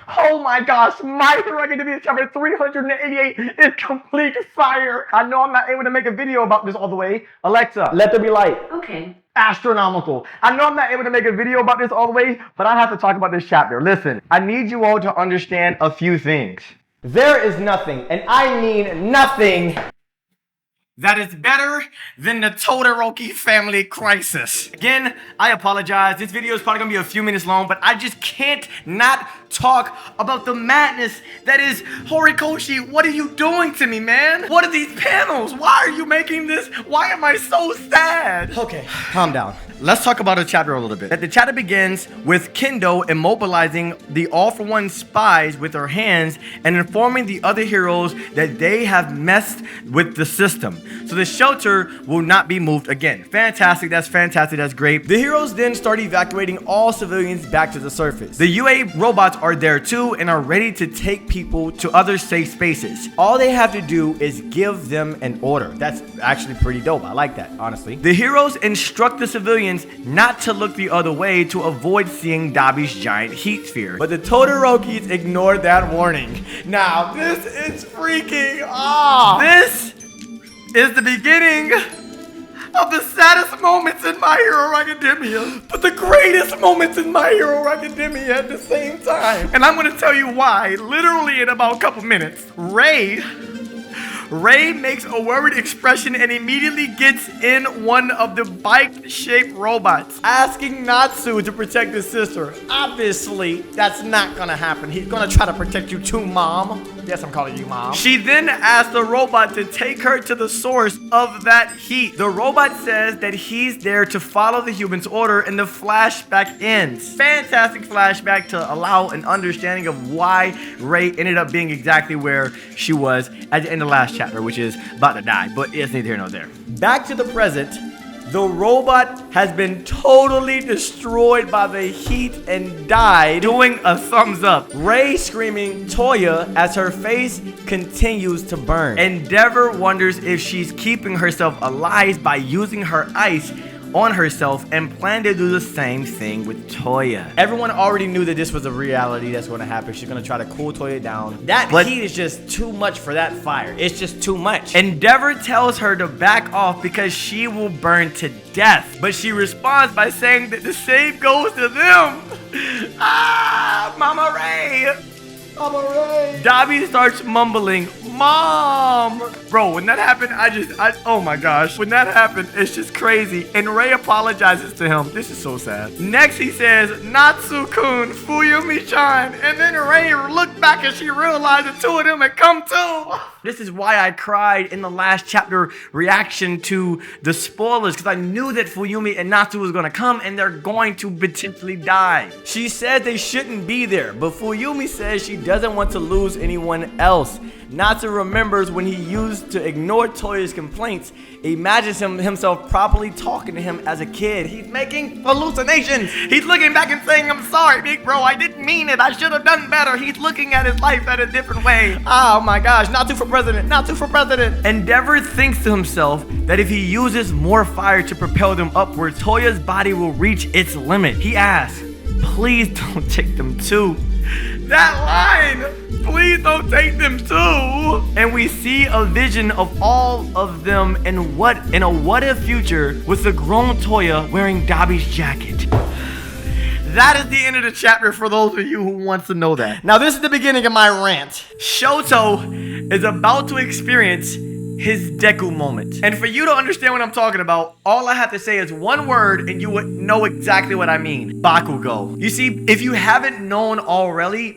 Oh my gosh, My Hero Academia chapter 388 is complete fire. I know I'm not able to make a video about this all the way. Alexa, let there be light. Okay. Astronomical. I know I'm not able to make a video about this all the way, but I have to talk about this chapter. Listen, I need you all to understand a few things. There is nothing, and I mean nothing, that is better than the Todoroki family crisis. Again, I apologize. This video is probably gonna be a few minutes long, but I just can't not talk about the madness that is Horikoshi. What are you doing to me, man? What are these panels? Why are you making this? Why am I so sad? Okay, calm down. Let's talk about the chapter a little bit. The chapter begins with Kendo immobilizing the all-for-one spies with her hands and informing the other heroes that they have messed with the system. So the shelter will not be moved again. Fantastic, that's great. The heroes then start evacuating all civilians back to the surface. The UA robots are there too and are ready to take people to other safe spaces. All they have to do is give them an order. That's actually pretty dope. I like that, honestly. The heroes instruct the civilians not to look the other way to avoid seeing Dabi's giant heat sphere. But the Todorokis ignored that warning. Now, this is freaking off. This is the beginning of the saddest moments in My Hero Academia, but the greatest moments in My Hero Academia at the same time. And I'm gonna tell you why, literally in about a couple minutes. Ray makes a worried expression and immediately gets in one of the bike-shaped robots, asking Natsu to protect his sister. Obviously, that's not gonna happen. He's gonna try to protect you too, Mom. Yes, I'm calling you Mom. She then asks the robot to take her to the source of that heat. The robot says that he's there to follow the human's order, and the flashback ends. Fantastic flashback to allow an understanding of why Ray ended up being exactly where she was at the end of last chapter, which is about to die, but it's neither here nor there. Back to the present. The robot has been totally destroyed by the heat and died, doing a thumbs up. Ray screaming Toya as her face continues to burn. Endeavor wonders if she's keeping herself alive by using her ice on herself and plan to do the same thing with Toya. Everyone already knew that this was a reality that's going to happen. She's going to try to cool Toya down. That heat is just too much for that fire. It's just too much. Endeavor tells her to back off because she will burn to death. But she responds by saying that the same goes to them. Mama Ray. Mama Ray. Dabi starts mumbling, Mom! Bro, when that happened, oh my gosh. When that happened, it's just crazy. And Ray apologizes to him. This is so sad. Next, he says, Natsu-kun, Fuyumi-chan. And then Ray looked back and she realized the two of them had come too. This is why I cried in the last chapter reaction to the spoilers, because I knew that Fuyumi and Natsu was going to come and they're going to potentially die. She said they shouldn't be there, but Fuyumi says she doesn't want to lose anyone else. Natsu remembers when he used to ignore Toya's complaints, imagines himself properly talking to him as a kid. He's making hallucinations. He's looking back and saying, I'm sorry, big bro, I didn't mean it. I should have done better. He's looking at his life at a different way. Oh my gosh, Natsu for president, Natsu for president. Endeavor thinks to himself that if he uses more fire to propel them upwards, Toya's body will reach its limit. He asks, please don't take them too. That line, please don't take them too. And we see a vision of all of them in a what-if future with the grown Toya wearing Dabi's jacket. That is the end of the chapter for those of you who want to know that. Now this is the beginning of my rant. Shoto is about to experience his Deku moment. And for you to understand what I'm talking about, all I have to say is one word and you would know exactly what I mean. Bakugo. You see, if you haven't known already,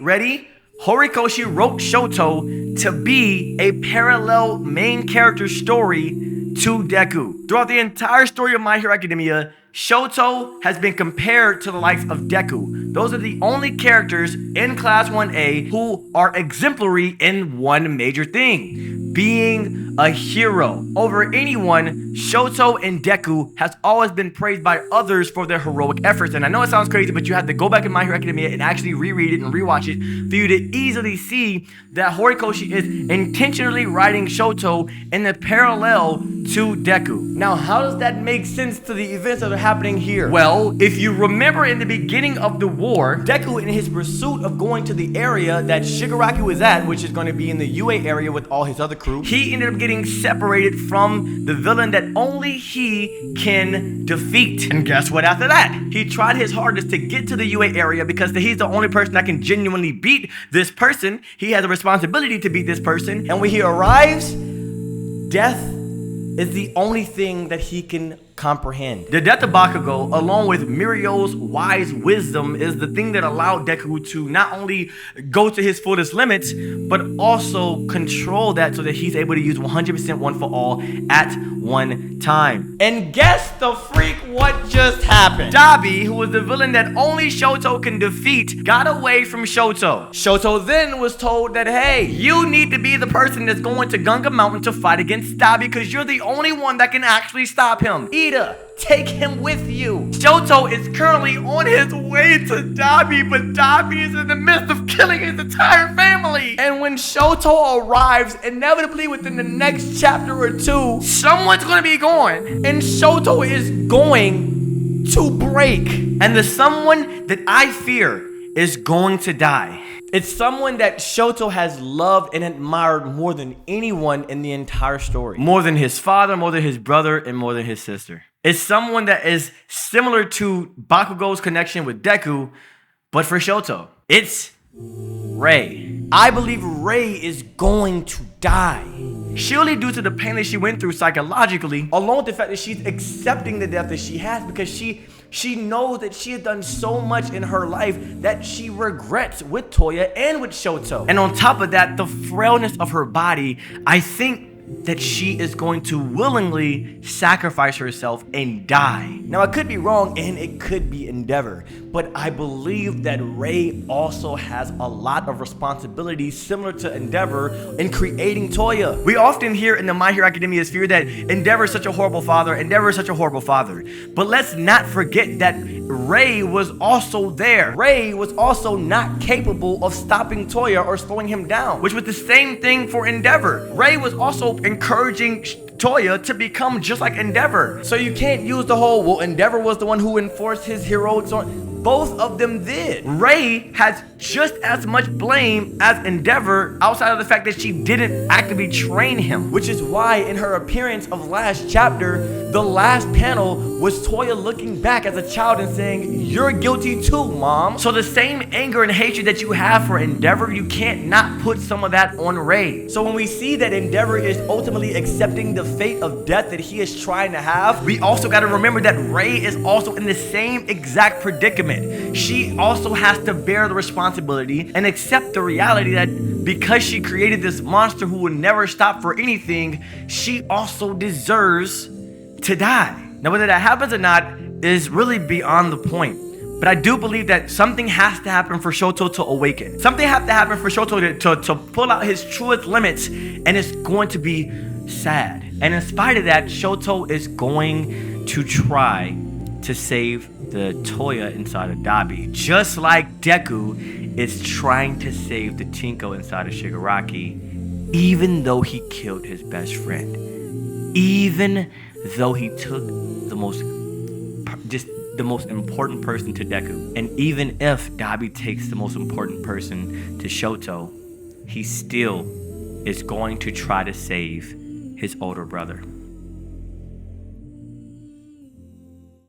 Horikoshi wrote Shoto to be a parallel main character story to Deku. Throughout the entire story of My Hero Academia, Shoto has been compared to the likes of Deku. Those are the only characters in Class 1A who are exemplary in one major thing: being a hero. Over anyone, Shoto and Deku has always been praised by others for their heroic efforts. And I know it sounds crazy, but you have to go back in My Hero Academia and actually reread it and rewatch it for you to easily see that Horikoshi is intentionally writing Shoto in the parallel to Deku. Now, how does that make sense to the events that are happening here? Well, if you remember in the beginning of the war, Deku, in his pursuit of going to the area that Shigaraki was at, which is going to be in the UA area with all his other crew, he ended up getting separated from the villain that only he can defeat. And guess what after that? He tried his hardest to get to the UA area because he's the only person that can genuinely beat this person. He has a responsibility to beat this person. and when he arrives, death is the only thing that he can comprehend. The death of Bakugo, along with Mirio's wise wisdom, is the thing that allowed Deku to not only go to his fullest limits, but also control that so that he's able to use 100% one for all at one time. And guess the freak what just happened? Dabi, who was the villain that only Shoto can defeat, got away from Shoto. Shoto then was told that, hey, You need to be the person that's going to Gunga Mountain to fight against Dabi because you're the only one that can actually stop him. Ida, take him with you. Shoto is currently on his way to Dabi, but Dabi is in the midst of killing his entire family. And when Shoto arrives, inevitably within the next chapter or two, Someone's gonna be gone. and Shoto is going to break. And the someone that I fear is going to die. It's someone that Shoto has loved and admired more than anyone in the entire story. More than his father, more than his brother, and more than his sister. It's someone that is similar to Bakugo's connection with Deku, but for Shoto. It's Rei. I believe Rei is going to die. Surely due to the pain that she went through psychologically, Along with the fact that she's accepting the death that she has because she knows that she has done so much in her life that she regrets with Toya and with Shoto. and on top of that, the frailness of her body, I think that she is going to willingly sacrifice herself and die. Now, I could be wrong and it could be Endeavor, but I believe that Rei also has a lot of responsibilities similar to Endeavor in creating Toya. We often hear in the My Hero Academia sphere that Endeavor is such a horrible father, Endeavor is such a horrible father. But let's not forget that Rei was also there, Rei was also not capable of stopping Toya or slowing him down. which was the same thing for Endeavor. Rei was also encouraging Toya to become just like Endeavor. So you can't use the whole, well, Endeavor was the one who enforced his heroics on. Both of them did. Rei has just as much blame as Endeavor outside of the fact that she didn't actively train him. Which is why in her appearance of last chapter, the last panel was Toya looking back as a child and saying, you're guilty too, Mom. So the same anger and hatred that you have for Endeavor, you can't not put some of that on Rei. So when we see that Endeavor is ultimately accepting the fate of death that he is trying to have, We also got to remember that Rei is also in the same exact predicament. She also has to bear the responsibility and accept the reality that because she created this monster who will never stop for anything, she also deserves to die. Now, whether that happens or not is really beyond the point. But I do believe that something has to happen for Shoto to awaken. Something has to happen for Shoto to pull out his truest limits, and it's going to be sad. And in spite of that, Shoto is going to try to save the Toya inside of Dabi, just like Deku is trying to save the Tinko inside of Shigaraki, even though he killed his best friend, even though he took the most important person to Deku, and even if Dabi takes the most important person to Shoto, he still is going to try to save his older brother.